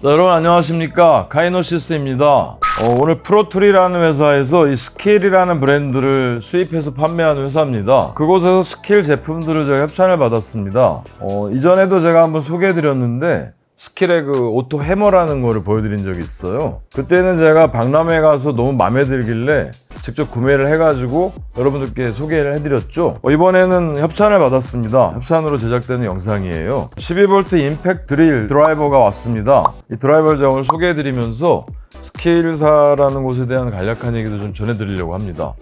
자, 여러분 안녕하십니까, 카이노시스입니다. 오늘 프로툴이라는 회사에서 이 스킬이라는 브랜드를 수입해서 판매하는 회사입니다. 그곳에서 스킬 제품들을 제가 협찬을 받았습니다. 이전에도 제가 한번 소개해드렸는데 스킬의 그 오토 해머라는 거를 보여드린 적이 있어요. 그때는 제가 박람회 가서 너무 마음에 들길래 직접 구매를 해가지고 여러분들께 소개를 해드렸죠. 이번에는 협찬을 받았습니다. 협찬으로 제작되는 영상이에요. 12V 임팩트 드릴 드라이버가 왔습니다. 이 드라이버를 제가 오늘 소개해드리면서 스킬사라는 곳에 대한 간략한 얘기도 좀 전해드리려고 합니다.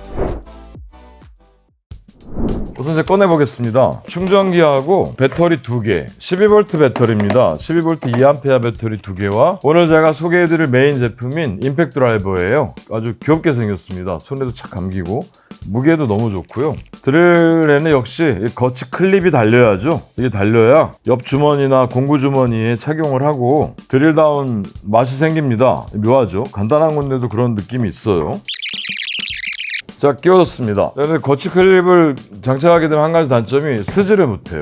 우선 제가 꺼내보겠습니다. 충전기하고 배터리 2개, 12V 배터리입니다. 12V 2A 배터리 2개와 오늘 제가 소개해드릴 메인 제품인 임팩트 드라이버예요. 아주 귀엽게 생겼습니다. 손에도 착 감기고 무게도 너무 좋고요. 드릴에는 역시 거치 클립이 달려야죠. 이게 달려야 옆 주머니나 공구 주머니에 착용을 하고 드릴다운 맛이 생깁니다. 묘하죠? 간단한 건데도 그런 느낌이 있어요. 자, 끼워졌습니다. 거치 클립을 장착하게 되면 한 가지 단점이 쓰지를 못해요.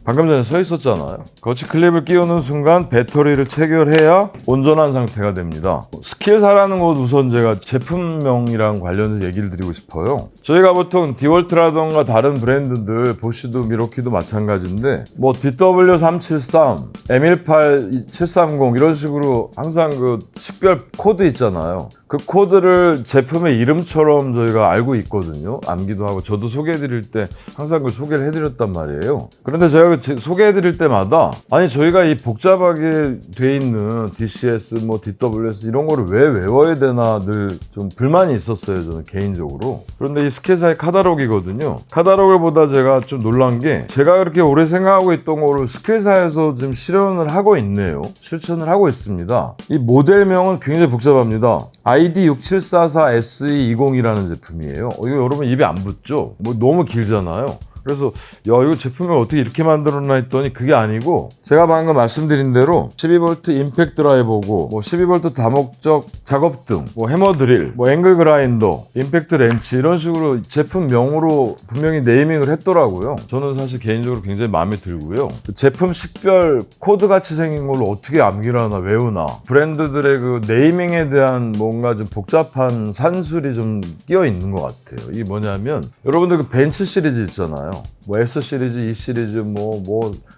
방금 전에 서 있었잖아요. 거치 클립을 끼우는 순간 배터리를 체결해야 온전한 상태가 됩니다. 스킬사라는 곳 우선 제가 제품명이랑 관련해서 얘기를 드리고 싶어요. 저희가 보통 디월트라던가 다른 브랜드들 보쉬도 미러키도 마찬가지인데 뭐 DW373, M18730 이런 식으로 항상 그 식별 코드 있잖아요. 그 코드를 제품의 이름처럼 저희가 알고 있거든요. 암기도 하고 저도 소개해드릴 때 항상 그걸 소개를 해드렸단 말이에요. 그런데 제가 소개해드릴 때마다 아니 저희가 이 복잡하게 돼 있는 DCS, 뭐 DWS 이런 거를 왜 외워야 되나 늘 좀 불만이 있었어요. 저는 개인적으로. 그런데 이 스킬사의 카탈로그이거든요. 카탈로그를 보다 제가 좀 놀란 게 제가 그렇게 오래 생각하고 있던 거를 스킬사에서 지금 실현을 하고 있네요. 실천을 하고 있습니다. 이 모델명은 굉장히 복잡합니다. ID6744SE20이라는 제품이에요. 이거 여러분 입에 안 붙죠? 뭐 너무 길잖아요. 그래서 이거 제품을 어떻게 이렇게 만들었나 했더니 그게 아니고 제가 방금 말씀드린 대로 12V 임팩트 드라이버고 뭐 12V 다목적 작업등, 뭐 해머 드릴, 뭐 앵글 그라인더, 임팩트 렌치 이런 식으로 제품명으로 분명히 네이밍을 했더라고요. 저는 사실 개인적으로 굉장히 마음에 들고요. 제품 식별 코드 같이 생긴 걸로 어떻게 암기를 하나 외우나 브랜드들의 그 네이밍에 대한 뭔가 좀 복잡한 산술이 좀 끼어 있는 것 같아요. 이게 뭐냐면 여러분들 그 벤츠 시리즈 있잖아요. 뭐 S 시리즈, E 시리즈, 뭐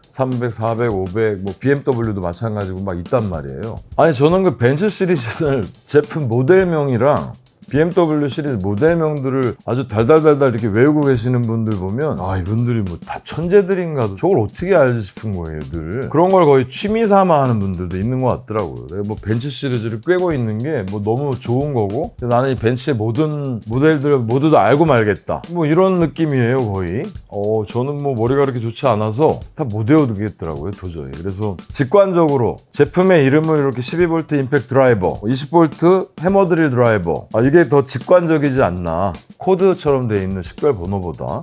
300, 400, 500, 뭐 BMW도 마찬가지고 막 있단 말이에요. 아니 저는 그 벤츠 시리즈를 제품 모델명이랑 BMW 시리즈 모델명들을 아주 달달달달 이렇게 외우고 계시는 분들 보면 아 이분들이 뭐 다 천재들인가 저걸 어떻게 알지 싶은 거예요 늘. 그런 걸 거의 취미 삼아 하는 분들도 있는 것 같더라고요. 뭐 벤츠 시리즈를 꿰고 있는 게 뭐 너무 좋은 거고 나는 이 벤츠의 모든 모델들을 모두 다 알고 말겠다 뭐 이런 느낌이에요 거의. 저는 뭐 머리가 그렇게 좋지 않아서 다 못 외우겠더라고요 도저히. 그래서 직관적으로 제품의 이름을 이렇게 12V 임팩트 드라이버, 20V 해머 드릴 드라이버, 이게 더 직관적이지 않나, 코드처럼 되어 있는 식별 번호보다.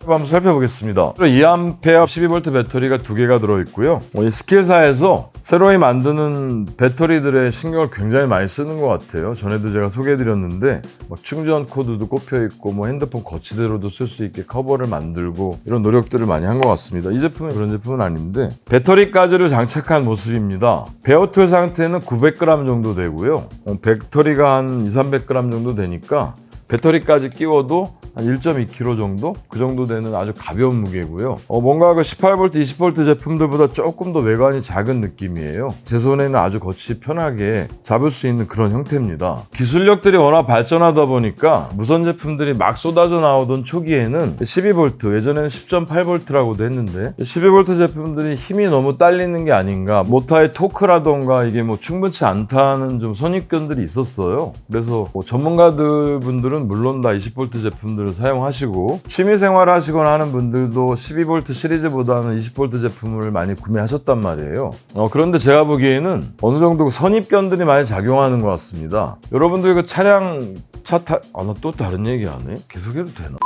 한번 살펴보겠습니다. 2A 12V 배터리가 2개가 들어있고요. 이 스킬사에서 새로이 만드는 배터리들의 신경을 굉장히 많이 쓰는 것 같아요. 전에도 제가 소개해드렸는데 충전 코드도 꼽혀있고 뭐 핸드폰 거치대로도 쓸 수 있게 커버를 만들고 이런 노력들을 많이 한 것 같습니다. 이 제품은 그런 제품은 아닌데 배터리까지를 장착한 모습입니다. 베어트 상태는 900g 정도 되고요. 배터리가 한 200~300g 정도 되니까 배터리까지 끼워도 한 1.2kg 정도? 그 정도 되는 아주 가벼운 무게고요. 뭔가 그 18V, 20V 제품들보다 조금 더 외관이 작은 느낌이에요. 제 손에는 아주 거치 편하게 잡을 수 있는 그런 형태입니다. 기술력들이 워낙 발전하다 보니까 무선 제품들이 막 쏟아져 나오던 초기에는 12V, 예전에는 10.8V라고도 했는데 12V 제품들이 힘이 너무 딸리는 게 아닌가, 모터의 토크라던가 이게 뭐 충분치 않다는 좀 선입견들이 있었어요. 그래서 뭐 전문가들 분들은 물론 다 20V 제품들 사용하시고 취미생활을 하시거나 하는 분들도 12V 시리즈보다는 20V 제품을 많이 구매하셨단 말이에요. 그런데 제가 보기에는 어느 정도 선입견들이 많이 작용하는 것 같습니다. 여러분들 그 나 또 다른 얘기 안 해? 계속해도 되나?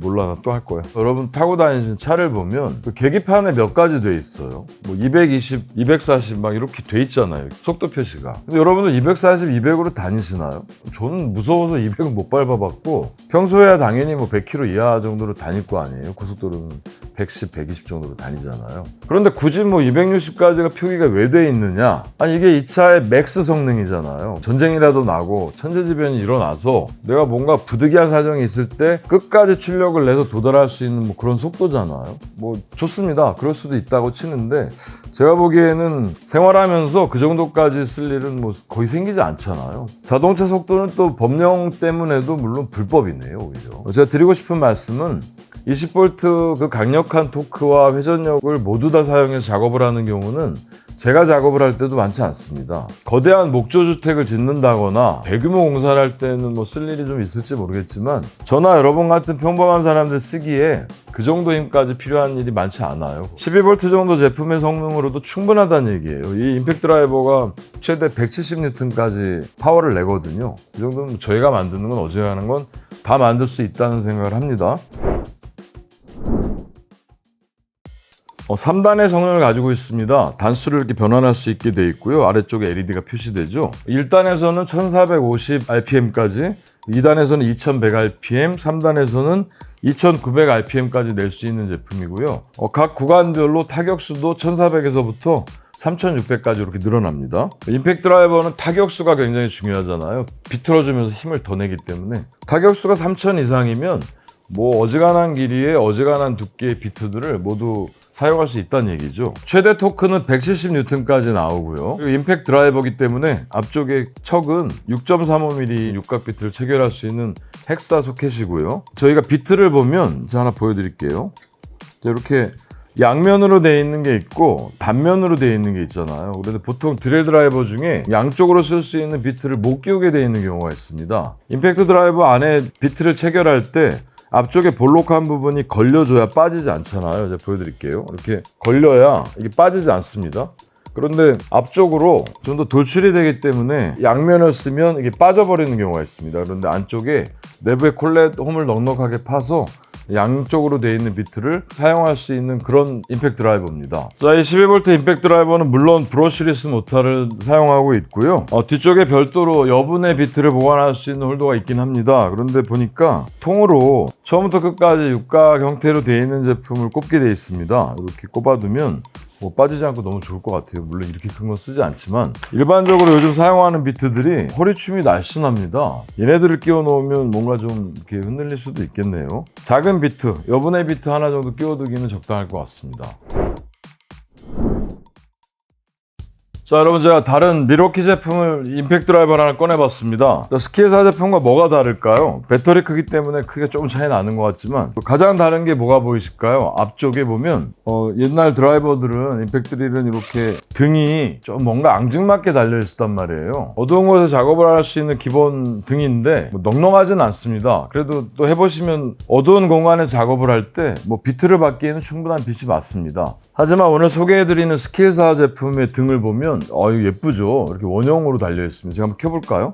몰라, 또 할 거야. 여러분 타고 다니시는 차를 보면 그 계기판에 몇 가지 돼 있어요. 뭐 220, 240 막 이렇게 돼 있잖아요. 속도 표시가. 근데 여러분들 240, 200으로 다니시나요? 저는 무서워서 200은 못 밟아봤고, 평소에야 당연히 뭐 100km 이하 정도로 다닐 거 아니에요. 고속도로는 110, 120 정도로 다니잖아요. 그런데 굳이 뭐 260까지가 표기가 왜 돼 있느냐? 아니 이게 이 차의 맥스 성능이잖아요. 전쟁이라도 나고 천재지변이 일어나서 내가 뭔가 부득이한 사정이 있을 때 끝까지 출력을 내서 도달할 수 있는 뭐 그런 속도잖아요. 뭐 좋습니다. 그럴 수도 있다고 치는데, 제가 보기에는 생활하면서 그 정도까지 쓸 일은 뭐 거의 생기지 않잖아요. 자동차 속도는 또 법령 때문에도 물론 불법이네요, 오히려. 제가 드리고 싶은 말씀은 20V 그 강력한 토크와 회전력을 모두 다 사용해서 작업을 하는 경우는 제가 작업을 할 때도 많지 않습니다. 거대한 목조주택을 짓는다거나 대규모 공사를 할 때는 뭐 쓸 일이 좀 있을지 모르겠지만, 저나 여러분 같은 평범한 사람들 쓰기에 그 정도 힘까지 필요한 일이 많지 않아요. 12V 정도 제품의 성능으로도 충분하다는 얘기예요. 이 임팩트 드라이버가 최대 170N까지 파워를 내거든요. 이 정도면 저희가 만드는 건, 어지간한 건 다 만들 수 있다는 생각을 합니다. 3단의 성능을 가지고 있습니다. 단수를 이렇게 변환할 수 있게 되어 있고요. 아래쪽에 LED가 표시되죠. 1단에서는 1450rpm까지, 2단에서는 2100rpm, 3단에서는 2900rpm까지 낼 수 있는 제품이고요. 각 구간별로 타격수도 1400에서부터 3600까지 이렇게 늘어납니다. 임팩트 드라이버는 타격수가 굉장히 중요하잖아요. 비틀어주면서 힘을 더 내기 때문에 타격수가 3000 이상이면 뭐 어지간한 길이에 어지간한 두께의 비트들을 모두 사용할 수 있다는 얘기죠. 최대 토크는 170N까지 나오고요. 그리고 임팩트 드라이버이기 때문에 앞쪽에 척은 6.35mm 육각 비트를 체결할 수 있는 헥사 소켓이고요. 저희가 비트를 보면 제가 하나 보여드릴게요. 이렇게 양면으로 되어 있는 게 있고 단면으로 되어 있는 게 있잖아요. 그런데 보통 드릴 드라이버 중에 양쪽으로 쓸 수 있는 비트를 못 끼우게 되어 있는 경우가 있습니다. 임팩트 드라이버 안에 비트를 체결할 때 앞쪽에 볼록한 부분이 걸려줘야 빠지지 않잖아요. 제가 보여드릴게요. 이렇게 걸려야 이게 빠지지 않습니다. 그런데 앞쪽으로 좀 더 돌출이 되기 때문에 양면을 쓰면 이게 빠져버리는 경우가 있습니다. 그런데 안쪽에 내부에 콜렛 홈을 넉넉하게 파서 양쪽으로 되어 있는 비트를 사용할 수 있는 그런 임팩트 드라이버입니다. 자, 이 12V 임팩트 드라이버는 물론 브러쉬리스 모터를 사용하고 있고요. 뒤쪽에 별도로 여분의 비트를 보관할 수 있는 홀더가 있긴 합니다. 그런데 보니까 통으로 처음부터 끝까지 육각 형태로 되어 있는 제품을 꼽게 되어 있습니다. 이렇게 꼽아두면 뭐 빠지지 않고 너무 좋을 것 같아요. 물론 이렇게 큰 건 쓰지 않지만 일반적으로 요즘 사용하는 비트들이 허리춤이 날씬합니다. 얘네들을 끼워 놓으면 뭔가 좀 이렇게 흔들릴 수도 있겠네요. 작은 비트, 여분의 비트 하나 정도 끼워두기는 적당할 것 같습니다. 자, 여러분, 제가 다른 미러키 제품을 임팩트 드라이버를 하나 꺼내봤습니다. 스키에사 제품과 뭐가 다를까요? 배터리 크기 때문에 크게 조금 차이 나는 것 같지만 가장 다른 게 뭐가 보이실까요? 앞쪽에 보면 옛날 드라이버들은 임팩트 드릴은 이렇게 등이 좀 뭔가 앙증맞게 달려있었단 말이에요. 어두운 곳에 작업을 할 수 있는 기본 등인데 뭐 넉넉하진 않습니다. 그래도 또 해보시면 어두운 공간에 작업을 할 때 뭐 비트를 받기에는 충분한 빛이 맞습니다. 하지만 오늘 소개해드리는 스키에사 제품의 등을 보면 이거 예쁘죠? 이렇게 원형으로 달려있습니다. 제가 한번 켜볼까요?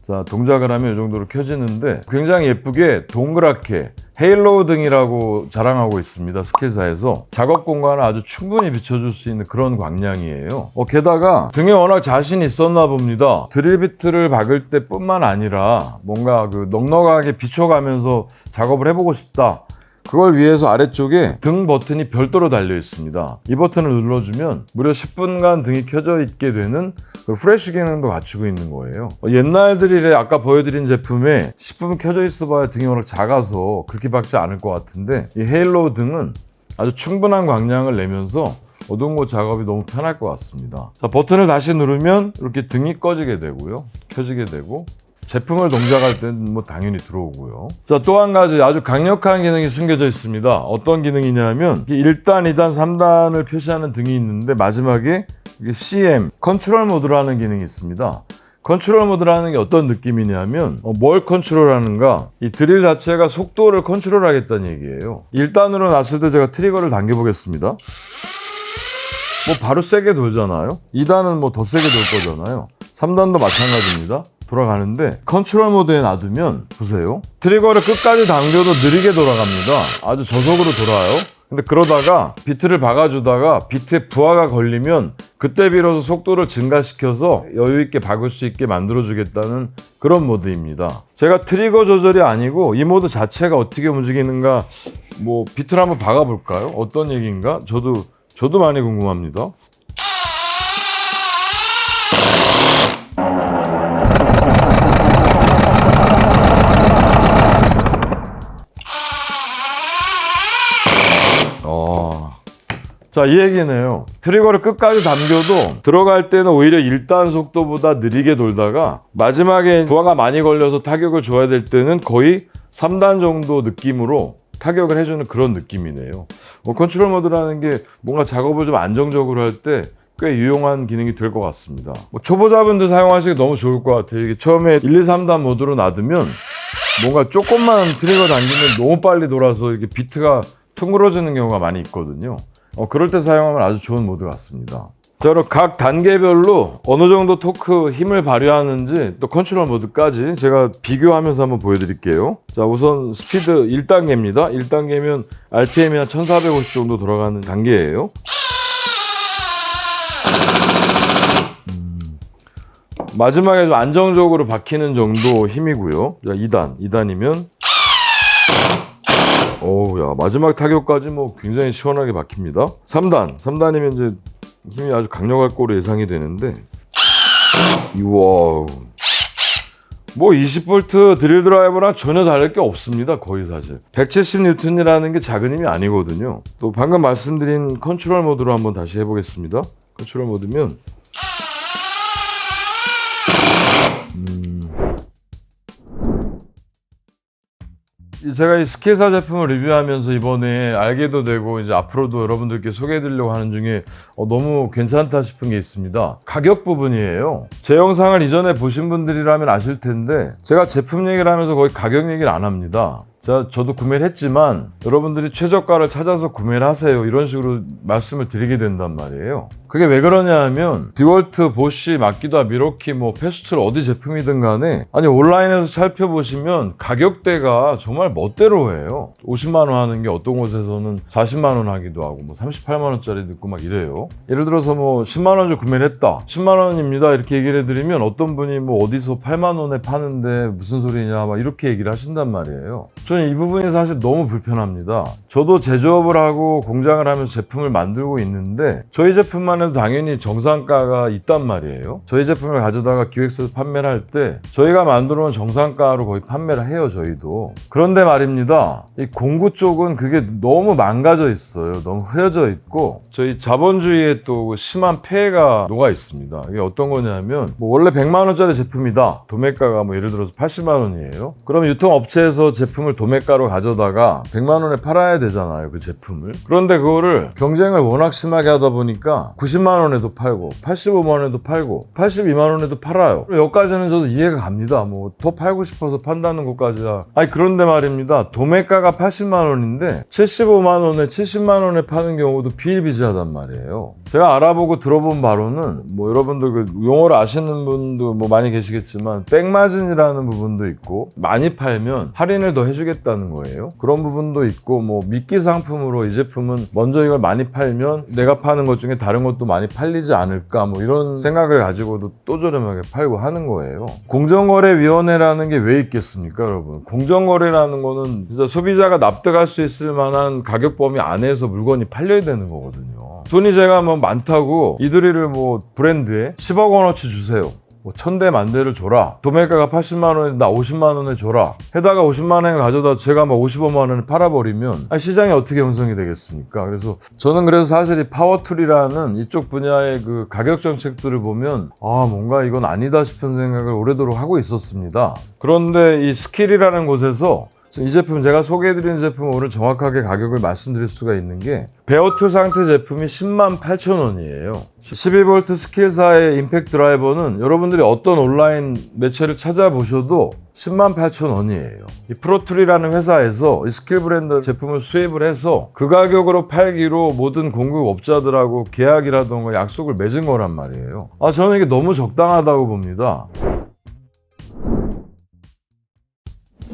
자, 동작을 하면 이 정도로 켜지는데 굉장히 예쁘게 동그랗게 헤일로우 등이라고 자랑하고 있습니다. 스키에사에서 작업 공간을 아주 충분히 비춰줄 수 있는 그런 광량이에요. 게다가 등에 워낙 자신이 있었나 봅니다. 드릴 비트를 박을 때 뿐만 아니라 뭔가 그 넉넉하게 비춰가면서 작업을 해보고 싶다. 그걸 위해서 아래쪽에 등 버튼이 별도로 달려 있습니다. 이 버튼을 눌러주면 무려 10분간 등이 켜져 있게 되는 프레쉬 기능도 갖추고 있는 거예요. 옛날 드릴에 아까 보여드린 제품에 10분 켜져 있어 봐야 등이 워낙 작아서 그렇게 박지 않을 것 같은데, 이 헤일로우 등은 아주 충분한 광량을 내면서 어두운 곳 작업이 너무 편할 것 같습니다. 자, 버튼을 다시 누르면 이렇게 등이 꺼지게 되고요, 켜지게 되고, 제품을 동작할 때는 뭐 당연히 들어오고요. 자, 또 한 가지 아주 강력한 기능이 숨겨져 있습니다. 어떤 기능이냐면 1단, 2단, 3단을 표시하는 등이 있는데 마지막에 CM, 컨트롤 모드라는 기능이 있습니다. 컨트롤 모드라는 게 어떤 느낌이냐면 뭘 컨트롤하는가? 이 드릴 자체가 속도를 컨트롤하겠다는 얘기예요. 1단으로 놨을 때 제가 트리거를 당겨보겠습니다. 뭐 바로 세게 돌잖아요. 2단은 뭐 더 세게 돌 거잖아요. 3단도 마찬가지입니다. 돌아가는데 컨트롤 모드에 놔두면 보세요. 트리거를 끝까지 당겨도 느리게 돌아갑니다. 아주 저속으로 돌아요. 근데 그러다가 비트를 박아주다가 비트에 부하가 걸리면 그때 비로소 속도를 증가시켜서 여유있게 박을 수 있게 만들어주겠다는 그런 모드입니다. 제가 트리거 조절이 아니고 이 모드 자체가 어떻게 움직이는가 뭐 비트를 한번 박아볼까요? 어떤 얘기인가? 저도 많이 궁금합니다. 자, 이 얘기네요. 트리거를 끝까지 당겨도 들어갈 때는 오히려 1단 속도보다 느리게 돌다가 마지막에 부하가 많이 걸려서 타격을 줘야 될 때는 거의 3단 정도 느낌으로 타격을 해주는 그런 느낌이네요. 컨트롤 모드라는 게 뭔가 작업을 좀 안정적으로 할 때 꽤 유용한 기능이 될 것 같습니다. 초보자분들 사용하시기 너무 좋을 것 같아요. 이게 처음에 1, 2, 3단 모드로 놔두면 뭔가 조금만 트리거 당기면 너무 빨리 돌아서 이렇게 비트가 퉁그러지는 경우가 많이 있거든요. 그럴 때 사용하면 아주 좋은 모드 같습니다. 자, 그럼 각 단계별로 어느 정도 토크 힘을 발휘하는지 또 컨트롤 모드까지 제가 비교하면서 한번 보여드릴게요. 자, 우선 스피드 1단계입니다. 1단계면 RPM이 한 1450 정도 돌아가는 단계예요. 마지막에 좀 안정적으로 박히는 정도 힘이고요. 자, 2단이면 야, 마지막 타격까지 뭐 굉장히 시원하게 박힙니다. 3단이면 이제 힘이 아주 강력할 거로 예상이 되는데, 우와, 뭐 20V 드릴 드라이버랑 전혀 다를 게 없습니다. 거의 사실 170N이라는 게 작은 힘이 아니거든요. 또 방금 말씀드린 컨트롤 모드로 한번 다시 해보겠습니다. 컨트롤 모드면 제가 이 스킬사 제품을 리뷰하면서 이번에 알게도 되고 이제 앞으로도 여러분들께 소개해드리려고 하는 중에 너무 괜찮다 싶은 게 있습니다. 가격 부분이에요. 제 영상을 이전에 보신 분들이라면 아실 텐데 제가 제품 얘기를 하면서 거의 가격 얘기를 안 합니다. 저도 구매를 했지만 여러분들이 최저가를 찾아서 구매를 하세요, 이런 식으로 말씀을 드리게 된단 말이에요. 그게 왜 그러냐 하면 디월트, 보쉬, 마키다, 미러키, 뭐 페스툴 어디 제품이든 간에 온라인에서 살펴보시면 가격대가 정말 멋대로예요. 50만 원 하는 게 어떤 곳에서는 40만 원 하기도 하고 뭐 38만 원짜리도 있고 막 이래요. 예를 들어서 뭐 10만 원 주고 구매를 했다, 10만 원입니다 이렇게 얘기를 해드리면 어떤 분이 뭐 어디서 8만 원에 파는데 무슨 소리냐 막 이렇게 얘기를 하신단 말이에요. 저는 이 부분이 사실 너무 불편합니다. 저도 제조업을 하고 공장을 하면서 제품을 만들고 있는데 저희 제품만 해도 당연히 정상가가 있단 말이에요. 저희 제품을 가져다가 기획사에서 판매를 할 때 저희가 만들어 놓은 정상가로 거의 판매를 해요, 저희도. 그런데 말입니다, 이 공구 쪽은 그게 너무 망가져 있어요. 너무 흐려져 있고 저희 자본주의에 또 심한 폐해가 녹아 있습니다. 이게 어떤 거냐면 뭐 원래 100만 원짜리 제품이다, 도매가가 뭐 예를 들어서 80만 원이에요. 그럼 유통업체에서 제품을 도매가로 가져다가 100만 원에 팔아야 되잖아요, 그 제품을. 그런데 그거를 경쟁을 워낙 심하게 하다 보니까 90만 원에도 팔고 85만 원에도 팔고 82만 원에도 팔아요. 여기까지는 저도 이해가 갑니다. 뭐 더 팔고 싶어서 판다는 것까지야. 그런데 말입니다, 도매가가 80만 원인데 75만 원에 70만 원에 파는 경우도 비일비재하단 말이에요. 제가 알아보고 들어본 바로는 뭐 여러분들 그 용어를 아시는 분도 뭐 많이 계시겠지만 백마진이라는 부분도 있고 많이 팔면 할인을 더 해주겠다는 거예요. 그런 부분도 있고 뭐 미끼 상품으로 이 제품은 먼저 이걸 많이 팔면 내가 파는 것 중에 다른 것도 많이 팔리지 않을까 뭐 이런 생각을 가지고도 또 저렴하게 팔고 하는 거예요. 공정거래위원회라는 게 왜 있겠습니까, 여러분? 공정거래라는 거는 진짜 소비자가 납득할 수 있을 만한 가격 범위 안에서 물건이 팔려야 되는 거거든요. 돈이 제가 뭐 많다고 이들이를 뭐 브랜드에 10억 원어치 주세요, 뭐 1000대 만대를 줘라, 도매가가 80만 원에 나 50만 원에 줘라, 해다가 50만 원에 가져다 제가 막 55만 원에 팔아버리면 시장이 어떻게 형성이 되겠습니까? 그래서 사실 이 파워툴이라는 이쪽 분야의 그 가격 정책들을 보면 뭔가 이건 아니다 싶은 생각을 오래도록 하고 있었습니다. 그런데 이 스킬이라는 곳에서 이 제품, 제가 소개해드리는 제품은 오늘 정확하게 가격을 말씀드릴 수가 있는 게 베어2 상태 제품이 10만 8천 원이에요. 12V 스킬사의 임팩트 드라이버는 여러분들이 어떤 온라인 매체를 찾아보셔도 10만 8천 원이에요. 이 프로툴이라는 회사에서 이 스킬 브랜드 제품을 수입을 해서 그 가격으로 팔기로 모든 공급업자들하고 계약이라던가 약속을 맺은 거란 말이에요. 저는 이게 너무 적당하다고 봅니다.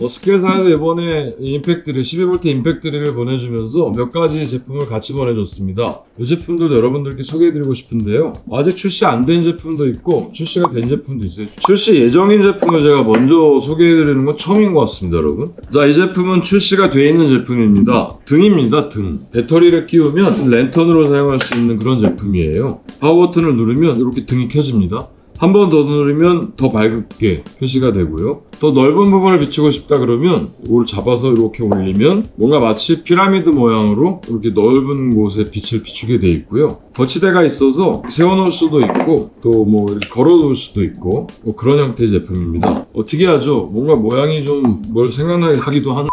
스케일사에서 이번에 임팩트리 12V 임팩트리를 보내주면서 몇 가지 제품을 같이 보내줬습니다. 이 제품들도 여러분들께 소개해드리고 싶은데요. 아직 출시 안 된 제품도 있고 출시가 된 제품도 있어요. 출시 예정인 제품을 제가 먼저 소개해드리는 건 처음인 것 같습니다, 여러분. 자, 이 제품은 출시가 돼 있는 제품입니다. 등입니다, 등. 배터리를 끼우면 랜턴으로 사용할 수 있는 그런 제품이에요. 파워 버튼을 누르면 이렇게 등이 켜집니다. 한 번 더 누르면 더 밝게 표시가 되고요. 더 넓은 부분을 비추고 싶다 그러면 이걸 잡아서 이렇게 올리면 뭔가 마치 피라미드 모양으로 이렇게 넓은 곳에 빛을 비추게 돼 있고요. 거치대가 있어서 세워놓을 수도 있고 또 뭐 걸어놓을 수도 있고 뭐 그런 형태의 제품입니다. 특이하죠? 뭔가 모양이 좀 뭘 생각나게 하기도 한.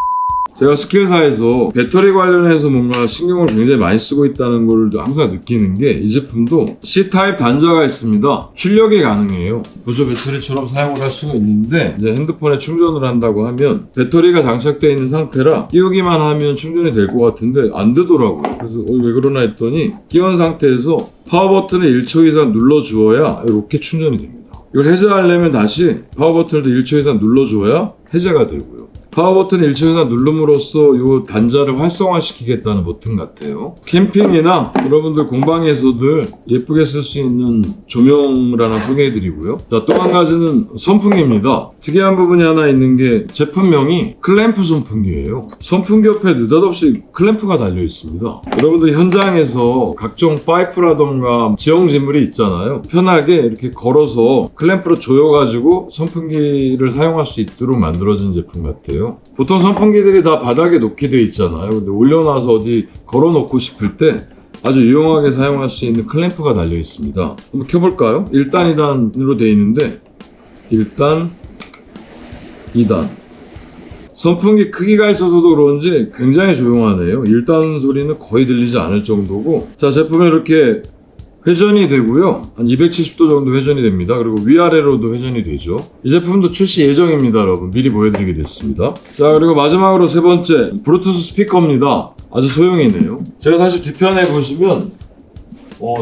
제가 스케일사에서 배터리 관련해서 뭔가 신경을 굉장히 많이 쓰고 있다는 걸 항상 느끼는 게 이 제품도 C타입 단자가 있습니다. 출력이 가능해요. 보조 배터리처럼 사용을 할 수가 있는데 이제 핸드폰에 충전을 한다고 하면 배터리가 장착되어 있는 상태라 끼우기만 하면 충전이 될 것 같은데 안 되더라고요. 그래서 왜 그러나 했더니 끼운 상태에서 파워 버튼을 1초 이상 눌러주어야 이렇게 충전이 됩니다. 이걸 해제하려면 다시 파워 버튼을 1초 이상 눌러줘야 해제가 되고요. 파워 버튼 1초 이상 누름으로써 이 단자를 활성화시키겠다는 버튼 같아요. 캠핑이나 여러분들 공방에서들 예쁘게 쓸 수 있는 조명을 하나 소개해드리고요. 자, 또 한 가지는 선풍기입니다. 특이한 부분이 하나 있는 게 제품명이 클램프 선풍기예요. 선풍기 옆에 느닷없이 클램프가 달려 있습니다. 여러분들 현장에서 각종 파이프라던가 지형지물이 있잖아요. 편하게 이렇게 걸어서 클램프로 조여가지고 선풍기를 사용할 수 있도록 만들어진 제품 같아요. 보통 선풍기들이 다 바닥에 놓게 되어 있잖아요. 근데 올려놔서 어디 걸어 놓고 싶을 때 아주 유용하게 사용할 수 있는 클램프가 달려 있습니다. 한번 켜볼까요? 1단, 2단으로 되어 있는데 1단, 2단. 선풍기 크기가 있어서도 그런지 굉장히 조용하네요. 1단 소리는 거의 들리지 않을 정도고, 자, 제품은 이렇게 회전이 되고요. 한 270도 정도 회전이 됩니다. 그리고 위아래로도 회전이 되죠. 이 제품도 출시 예정입니다, 여러분. 미리 보여드리게 됐습니다. 자, 그리고 마지막으로 세 번째, 블루투스 스피커입니다. 아주 소형이네요. 제가 사실 뒤편에 보시면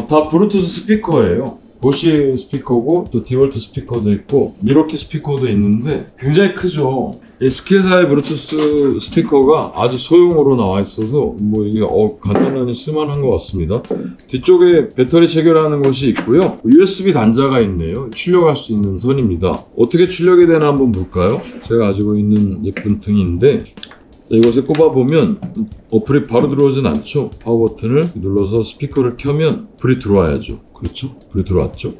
다 블루투스 스피커예요. 보시 스피커고 또 디월트 스피커도 있고 미러키 스피커도 있는데 굉장히 크죠. 이 스케일사의 블루투스 스피커가 아주 소형으로 나와 있어서 뭐 이게 간단하니 쓸만한 것 같습니다. 뒤쪽에 배터리 체결하는 것이 있고요. USB 단자가 있네요. 출력할 수 있는 선입니다. 어떻게 출력이 되나 한번 볼까요? 제가 가지고 있는 예쁜 등인데 이것에 꼽아보면 어플이 바로 들어오진 않죠. 파워 버튼을 눌러서 스피커를 켜면 불이 들어와야죠. 그렇죠? 불이 들어왔죠.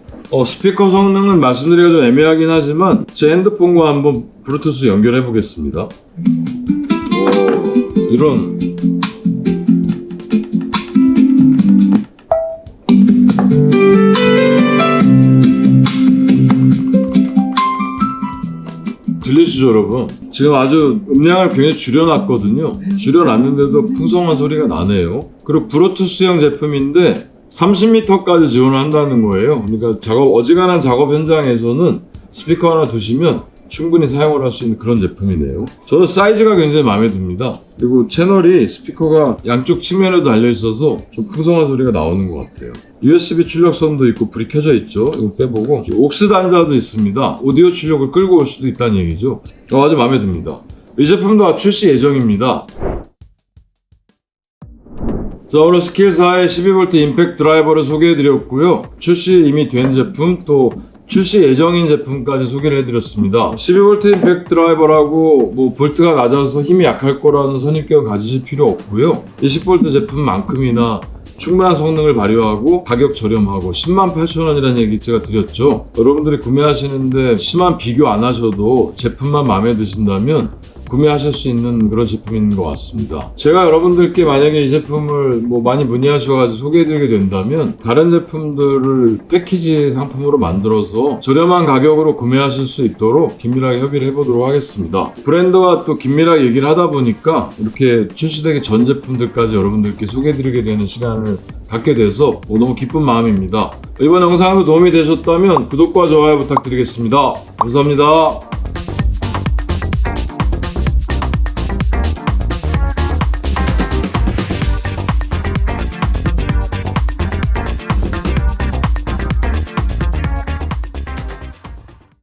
스피커 성능은 말씀드리기가 좀 애매하긴 하지만 제 핸드폰과 한번 블루투스 연결해 보겠습니다. 이런 들리시죠, 여러분? 지금 아주 음량을 굉장히 줄여놨거든요. 줄여놨는데도 풍성한 소리가 나네요. 그리고 블루투스형 제품인데 30m까지 지원을 한다는 거예요. 그러니까 어지간한 작업 현장에서는 스피커 하나 두시면 충분히 사용을 할 수 있는 그런 제품이네요. 저는 사이즈가 굉장히 마음에 듭니다. 그리고 채널이 스피커가 양쪽 측면에도 달려있어서 좀 풍성한 소리가 나오는 것 같아요. USB 출력선도 있고 불이 켜져 있죠. 이거 빼보고 옥스 단자도 있습니다. 오디오 출력을 끌고 올 수도 있다는 얘기죠. 아주 마음에 듭니다. 이 제품도 출시 예정입니다. 자, 오늘 스케일사의 12V 임팩트 드라이버를 소개해드렸고요. 출시 이미 된 제품 또 출시 예정인 제품까지 소개를 해드렸습니다. 12V 임팩트 드라이버라고 뭐 볼트가 낮아서 힘이 약할 거라는 선입견 가지실 필요 없고요. 20V 제품만큼이나 충분한 성능을 발휘하고 가격 저렴하고 108,000원이라는 얘기 제가 드렸죠. 여러분들이 구매하시는데 심한 비교 안 하셔도 제품만 마음에 드신다면 구매하실 수 있는 그런 제품인 것 같습니다. 제가 여러분들께 만약에 이 제품을 뭐 많이 문의하셔가지고 소개해드리게 된다면 다른 제품들을 패키지 상품으로 만들어서 저렴한 가격으로 구매하실 수 있도록 긴밀하게 협의를 해보도록 하겠습니다. 브랜드와 또 긴밀하게 얘기를 하다 보니까 이렇게 출시되기 전 제품들까지 여러분들께 소개해드리게 되는 시간을 갖게 돼서 너무 기쁜 마음입니다. 이번 영상도 도움이 되셨다면 구독과 좋아요 부탁드리겠습니다. 감사합니다.